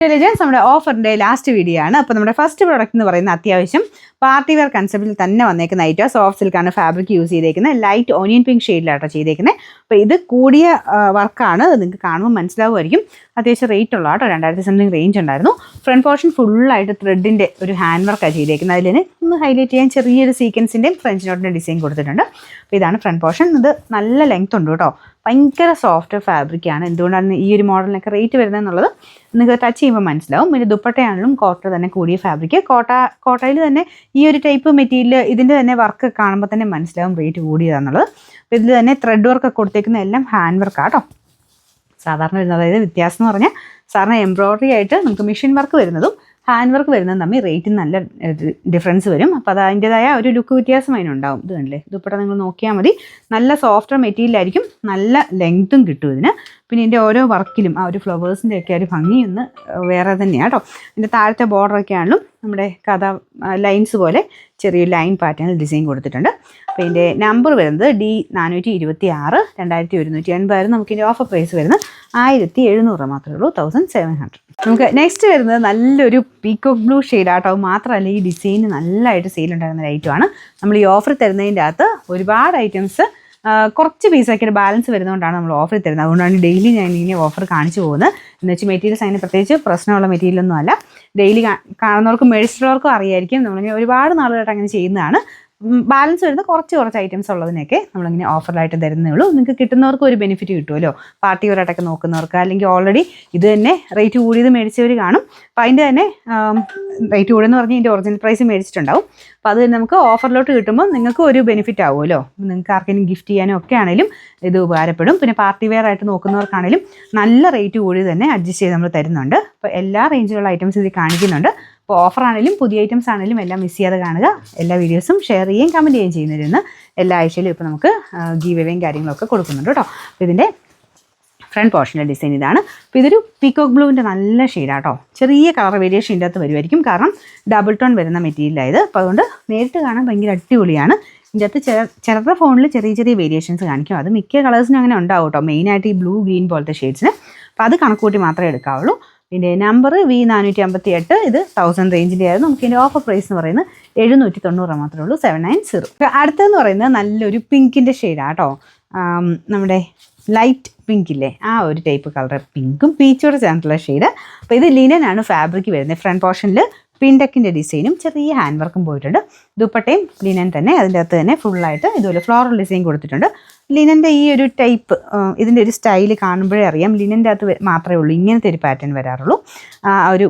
Intelligence നമ്മുടെ ഓഫറിൻ്റെ last video ആണ്. അപ്പോൾ നമ്മുടെ ഫസ്റ്റ് പ്രോഡക്റ്റ് എന്ന് പറയുന്നത് അത്യാവശ്യം പാർട്ടി വെയർ കൺസെപ്റ്റിൽ തന്നെ വന്നേക്കുന്ന ഐറ്റം. സോഫ്റ്റ് സിൽക്കാണ് ഫാബ്രിക് യൂസ് ചെയ്തേക്കുന്നത്. ലൈറ്റ് ഓനിയൻ പിങ്ക് ഷെയ്ഡിലാട്ടോ ചെയ്തേക്കുന്നത്. അപ്പോൾ ഇത് കൂടിയ വർക്കാണ്, നിങ്ങൾക്ക് കാണുമ്പോൾ മനസ്സിലാവുമായിരിക്കും. അത്യാവശ്യം റേറ്റ് ഉള്ള കേട്ടോ, 2000 സംതിങ് റേഞ്ച് ഉണ്ടായിരുന്നു. ഫ്രണ്ട് പോർഷൻ ഫുള്ളായിട്ട് ത്രെഡിൻ്റെ ഒരു ഹാൻഡ് വർക്കാണ് ചെയ്തേക്കുന്നത്. അതിൽ ഒന്ന് ഹൈലൈറ്റ് ചെയ്യാൻ ചെറിയൊരു സീക്വൻസിൻ്റെയും ഫ്രഞ്ച് നോട്ടിൻ്റെ ഡിസൈൻ കൊടുത്തിട്ടുണ്ട്. അപ്പോൾ ഇതാണ് ഫ്രണ്ട് പോർഷൻ. ഇത് നല്ല ലെങ്ത് ഉണ്ട് കേട്ടോ, ഭയങ്കര സോഫ്റ്റ് ഫാബ്രിക്കാണ്. എന്തുകൊണ്ടാണ് ഈ ഒരു മോഡലിനൊക്കെ റേറ്റ് വരുന്നതെന്നുള്ളത് നിങ്ങൾക്ക് ടച്ച് ചെയ്യുമ്പോൾ മനസ്സിലാവും. പിന്നെ ദുപ്പട്ടയാണെങ്കിലും കോട്ട തന്നെ കൂടിയ ഫാബ്രിക്. കോട്ടയിൽ തന്നെ ഈ ഒരു ടൈപ്പ് മെറ്റീരിയൽ ഇതിൻ്റെ തന്നെ വർക്ക് കാണുമ്പോൾ തന്നെ മനസ്സിലാവും റേറ്റ് കൂടിയതാണെന്നുള്ളത്. അപ്പോൾ ഇതിൽ തന്നെ ത്രെഡ് വർക്കൊക്കെ കൊടുത്തേക്കുന്ന എല്ലാം ഹാൻഡ് വർക്കാണ് കേട്ടോ. സാധാരണ വരുന്നത്, അതായത് വ്യത്യാസം എന്ന് പറഞ്ഞാൽ സാധാരണ എംബ്രോയ്ഡറി ആയിട്ട് നമുക്ക് മെഷീൻ വർക്ക് വരുന്നതും ഹാൻഡ് വർക്ക് വരുന്നതും തമ്മിൽ റേറ്റിന് നല്ല ഡിഫറൻസ് വരും. അപ്പോൾ അത് അതിൻ്റെതായ ഒരു ലുക്ക് വ്യത്യാസം അതിനുണ്ടാവും. ഇത് കണ്ടില്ലേ, ദുപ്പട്ട നിങ്ങൾ നോക്കിയാൽ മതി. നല്ല സോഫ്റ്റ് മെറ്റീരിയലായിരിക്കും, നല്ല ലെങ്ത്തും കിട്ടും ഇതിന്. പിന്നെ ഇതിൻ്റെ ഓരോ വർക്കിലും ആ ഒരു ഫ്ലവേഴ്സിൻ്റെ ഒക്കെ ഒരു ഭംഗിയൊന്ന് വേറെ തന്നെയാണ് കേട്ടോ. ഇതിൻ്റെ താഴത്തെ ബോർഡറൊക്കെ ആണെങ്കിലും നമ്മുടെ കഥ ലൈൻസ് പോലെ ചെറിയൊരു ലൈൻ പാറ്റേണിൽ ഡിസൈൻ കൊടുത്തിട്ടുണ്ട്. അപ്പോൾ ഇതിൻ്റെ നമ്പർ വരുന്നത് D426 2180 നമുക്കിതിൻ്റെ ഓഫർ പ്രൈസ് വരുന്നത് 1700 മാത്രമേ ഉള്ളൂ, 1700. നമുക്ക് നെക്സ്റ്റ് വരുന്നത് നല്ലൊരു പീക്കോക്ക് ബ്ലൂ ഷെയ്ഡാട്ടോ. മാത്രമല്ല ഈ ഡിസൈന് നല്ലതായിട്ട് സെയിലുണ്ടായിരുന്ന ഒരു ഐറ്റമാണ്. നമ്മൾ ഈ ഓഫർ തരുന്നതിൻ്റെ അകത്ത് ഒരുപാട് ഐറ്റംസ് കുറച്ച് പീസൊക്കെ ബാലൻസ് വരുന്നതുകൊണ്ടാണ് നമ്മൾ ഓഫർ തരുന്നത്. അതുകൊണ്ടാണ് ഡെയിലി ഞാൻ ഇങ്ങനെ ഓഫർ കാണിച്ചു പോകുന്നത്. എന്ന് വെച്ചാൽ മെറ്റീരിയൽസ് അതിന് പ്രത്യേകിച്ച് പ്രശ്നമുള്ള മെറ്റീരിയലൊന്നും അല്ല. ഡെയിലി കാണുന്നവർക്കും മേടിച്ചിട്ടുള്ളവർക്കും അറിയായിരിക്കും. നമ്മളിങ്ങനെ ഒരുപാട് നാളുകളായിട്ട് അങ്ങനെ ചെയ്യുന്നതാണ്. ബാലൻസ് വരുന്ന കുറച്ച് ഐറ്റംസ് ഉള്ളതിനൊക്കെ നമ്മളിങ്ങനെ ഓഫറിലായിട്ട് തരുന്നേ ഉള്ളൂ. നിങ്ങൾക്ക് കിട്ടുന്നവർക്ക് ഒരു ബെനിഫിറ്റ് കിട്ടുമല്ലോ, പാർട്ടി വെയറായിട്ടൊക്കെ നോക്കുന്നവർക്ക്. അല്ലെങ്കിൽ ഓൾറെഡി ഇത് തന്നെ റേറ്റ് കൂടിയത് മേടിച്ചവർ കാണും. അപ്പോൾ അതിൻ്റെ തന്നെ റേറ്റ് കൂടിയെന്ന് പറഞ്ഞാൽ ഇതിൻ്റെ ഒറിജിനൽ പ്രൈസ് മേടിച്ചിട്ടുണ്ടാവും. അപ്പോൾ അത് തന്നെ നമുക്ക് ഓഫറിലോട്ട് കിട്ടുമ്പോൾ നിങ്ങൾക്ക് ഒരു ബെനിഫിറ്റ് ആവുമല്ലോ. നിങ്ങൾക്ക് ആർക്കെങ്കിലും ഗിഫ്റ്റ് ചെയ്യാനും ഒക്കെ ആണെങ്കിലും ഇത് ഉപകാരപ്പെടും. പിന്നെ പാർട്ടി വെയർ ആയിട്ട് നോക്കുന്നവർക്കാണെങ്കിലും നല്ല റേറ്റ് കൂടി തന്നെ അഡ്ജസ്റ്റ് ചെയ്ത് നമ്മൾ തരുന്നുണ്ട്. അപ്പോൾ എല്ലാ റേഞ്ചിലുള്ള ഐറ്റംസ് ഇത് കാണിക്കുന്നുണ്ട്. അപ്പോൾ ഓഫർ ആണെങ്കിലും പുതിയ ഐറ്റംസ് ആണെങ്കിലും എല്ലാം മിസ് ചെയ്യാതെ കാണുക. എല്ലാ വീഡിയോസും ഷെയർ ചെയ്യുകയും കമൻറ്റ് ചെയ്യുകയും ചെയ്യുന്നതിന് എല്ലാ ആഴ്ചയിലും ഇപ്പോൾ നമുക്ക് ഗീവ് അവേയും കാര്യങ്ങളൊക്കെ കൊടുക്കുന്നുണ്ട് കേട്ടോ. അപ്പോൾ ഇതിൻ്റെ ഫ്രണ്ട് പോർഷൻ്റെ ഡിസൈൻ ഇതാണ്. അപ്പോൾ ഇതൊരു പീക്കോക്ക് ബ്ലൂവിൻ്റെ നല്ല ഷെയ്ഡാട്ടോ. ചെറിയ കളർ വേരിയേഷൻ ഇതിൻ്റെ അകത്ത് വരുമായിരിക്കും, കാരണം ഡബിൾ ടോൺ വരുന്ന മെറ്റീരിയലായത്. അപ്പോൾ അതുകൊണ്ട് നേരിട്ട് കാണാൻ ഭയങ്കര അടിപൊളിയാണ്. ഇതിൻ്റെ അകത്ത് ചിലരുടെ ഫോണിൽ ചെറിയ വേരിയേഷൻസ് കാണിക്കും. അത് മിക്ക കളേഴ്സിനും അങ്ങനെ ഉണ്ടാവും കേട്ടോ, മെയിനായിട്ട് ഈ ബ്ലൂ ഗ്രീൻ പോലത്തെ ഷെയ്ഡ്സിന്. അപ്പോൾ അത് കണക്കൂട്ടി മാത്രമേ എടുക്കാവുള്ളൂ. ഇതിൻ്റെ നമ്പർ V458. ഇത് 1000 റേഞ്ചിൻ്റെ ആയിരുന്നു. നമുക്ക് ഇതിൻ്റെ ഓഫർ പ്രൈസ് എന്ന് പറയുന്നത് 790 മാത്രമേ ഉള്ളൂ, 790. അടുത്തതെന്ന് പറയുന്നത് നല്ലൊരു പിങ്കിൻ്റെ ഷെയ്ഡാണ് കേട്ടോ. നമ്മുടെ ലൈറ്റ് പിങ്ക് ഇല്ലേ, ആ ഒരു ടൈപ്പ് കളർ പിങ്കും പീച്ചോടെ ചേർന്നിട്ടുള്ള ഷെയ്ഡ്. അപ്പോൾ ഇത് ലിനനാണ് ഫാബ്രിക് വരുന്നത്. ഫ്രണ്ട് പോർഷനിൽ പിൻടെക്കിൻ്റെ ഡിസൈനും ചെറിയ ഹാൻഡ് വർക്കും പോയിട്ടുണ്ട്. ദുപ്പട്ടയും ലിനൻ തന്നെ, അതിൻ്റെ അകത്ത് തന്നെ ഫുള്ളായിട്ട് ഇതുപോലെ ഫ്ലോറൽ ഡിസൈൻ കൊടുത്തിട്ടുണ്ട്. ലിനൻ്റെ ഈ ഒരു ടൈപ്പ്, ഇതിൻ്റെ ഒരു സ്റ്റൈൽ കാണുമ്പോഴേ അറിയാം ലിനൻ്റെ അകത്ത് മാത്രമേ ഉള്ളൂ ഇങ്ങനത്തെ ഒരു പാറ്റേൺ വരാറുള്ളൂ. ഒരു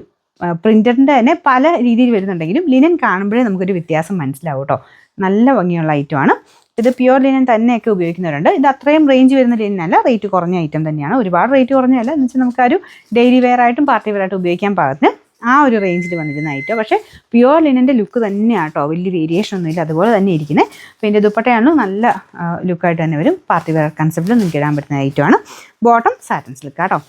പ്രിൻറ്ററിൻ്റെ തന്നെ പല രീതിയിൽ വരുന്നുണ്ടെങ്കിലും ലിനൻ കാണുമ്പോഴേ നമുക്കൊരു വ്യത്യാസം മനസ്സിലാവും കേട്ടോ. നല്ല ഭംഗിയുള്ള ഐറ്റമാണ്. ഇത് പ്യുവർ ലിനൻ തന്നെയൊക്കെ ഉപയോഗിക്കുന്നവരുണ്ട്. ഇത് അത്രയും റേഞ്ച് വരുന്ന ലിനനല്ല, റേറ്റ് കുറഞ്ഞ ഐറ്റം തന്നെയാണ്. ഒരുപാട് റേറ്റ് കുറഞ്ഞതല്ല, എന്ന് വെച്ചാൽ നമുക്കൊരു ഡെയിലി വെയർ ആയിട്ടും പാർട്ടി വെയർ ആയിട്ടും ഉപയോഗിക്കാൻ പാകത്തിന് ആ ഒരു റേഞ്ചിൽ വന്നിരുന്ന ഐറ്റം. പക്ഷേ പ്യുവർ ലിനൻ്റെ ലുക്ക് തന്നെയാണ് കേട്ടോ, വലിയ വേരിയേഷൻ ഒന്നുമില്ല, അതുപോലെ തന്നെ ഇരിക്കുന്നത്. അപ്പോൾ ഇതിൻ്റെ ദുപ്പട്ടയാണ് നല്ല ലുക്കായിട്ട് തന്നെ വരും. പാർട്ടി വെയർ കൺസെപ്റ്റിൽ നിങ്ങൾക്ക് ഇടാൻ പറ്റുന്ന ഐറ്റമാണ്. ബോട്ടം സാറ്റൻ സിൽക്ക് കേട്ടോ.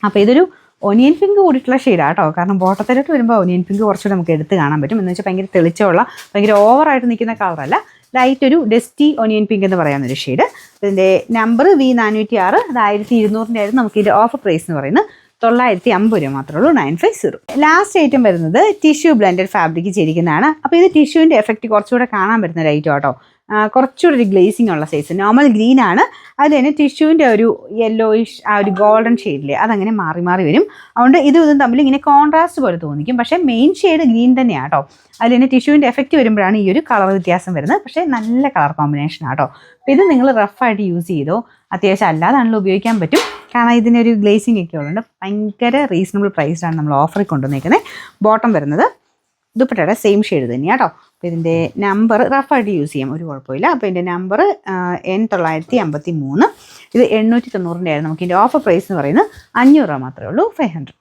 അപ്പോൾ ഇതൊരു ഒനിയൻ പിങ്ക് കൂടിയിട്ടുള്ള ഷെയ്ഡാണ് കേട്ടോ. കാരണം ബോട്ടത്തിലോട്ട് വരുമ്പോൾ ഒനിയൻ പിങ്ക് കുറച്ചുകൂടെ നമുക്ക് എടുത്ത് കാണാൻ പറ്റും. എന്ന് വെച്ചാൽ ഭയങ്കര തെളിച്ചമുള്ള ഭയങ്കര ഓവറായിട്ട് നിൽക്കുന്ന കളറല്ല, ലൈറ്റ് ഒരു ഡസ്റ്റി ഒനിയൻ പിങ്ക് എന്ന് പറയാവുന്നൊരു ഷെയ്ഡ്. ഇതിൻ്റെ നമ്പർ V406. അത് 1200 ആയിരുന്നു. നമുക്ക് ഇതിൻ്റെ ഓഫർ പ്രൈസ് എന്ന് പറയുന്നത് 950 മാത്രമേ ഉള്ളൂ, 950. ലാസ്റ്റ് ഐറ്റം വരുന്നത് ടിഷ്യൂ ബ്ലെൻഡഡ് ഫാബ്രിക് ചെയ്തിരിക്കുന്നതാണ്. അപ്പോൾ ഇത് ടിഷ്യൂവിൻ്റെ എഫക്റ്റ് കുറച്ചുകൂടെ കാണാൻ പറ്റുന്ന ഒരു ഐറ്റം കേട്ടോ. കുറച്ചുകൂടി ഒരു ഗ്ലേസിങ് ഉള്ള സൈസ്. നോർമൽ ഗ്രീൻ ആണ്, അത് തന്നെ ടിഷ്യൂവിൻ്റെ ഒരു യെല്ലോയിഷ് ആ ഒരു ഗോൾഡൻ ഷെയ്ഡിലെ അതങ്ങനെ മാറി വരും. അതുകൊണ്ട് ഇതും തമ്മിൽ ഇങ്ങനെ കോൺട്രാസ്റ്റ് പോലെ തോന്നിക്കും. പക്ഷേ മെയിൻ ഷെയ്ഡ് ഗ്രീൻ തന്നെയാണ് കേട്ടോ. അതിൽ തന്നെ ടിഷ്യൂവിൻ്റെ എഫക്റ്റ് വരുമ്പോഴാണ് ഈ ഒരു കളർ വ്യത്യാസം വരുന്നത്. പക്ഷേ നല്ല കളർ കോമ്പിനേഷൻ ആട്ടോ. അപ്പോൾ ഇത് നിങ്ങൾ റഫായിട്ട് യൂസ് ചെയ്തോ, അത്യാവശ്യം അല്ലാതാണല്ലോ ഉപയോഗിക്കാൻ പറ്റും. കാരണം ഇതിനൊരു ഗ്ലേസിങ് ഒക്കെ ഉള്ളതുകൊണ്ട് ഭയങ്കര റീസണബിൾ പ്രൈസിലാണ് നമ്മൾ ഓഫറിൽ കൊണ്ടുവന്നേക്കുന്നത്. ബോട്ടം വരുന്നത് ദുപ്പട്ടയുടെ സെയിം ഷെയ്ഡ് തന്നെയാണ് കേട്ടോ. അപ്പോൾ ഇതിൻ്റെ നമ്പർ റഫായിട്ട് യൂസ് ചെയ്യാം, ഒരു കുഴപ്പമില്ല. അപ്പോൾ ഇതിൻ്റെ നമ്പർ N953. ഇത് 890 ആയിരുന്നു. നമുക്ക് ഇതിൻ്റെ ഓഫർ പ്രൈസ് എന്ന് പറയുന്നത് 500 മാത്രമേ ഉള്ളൂ, 500.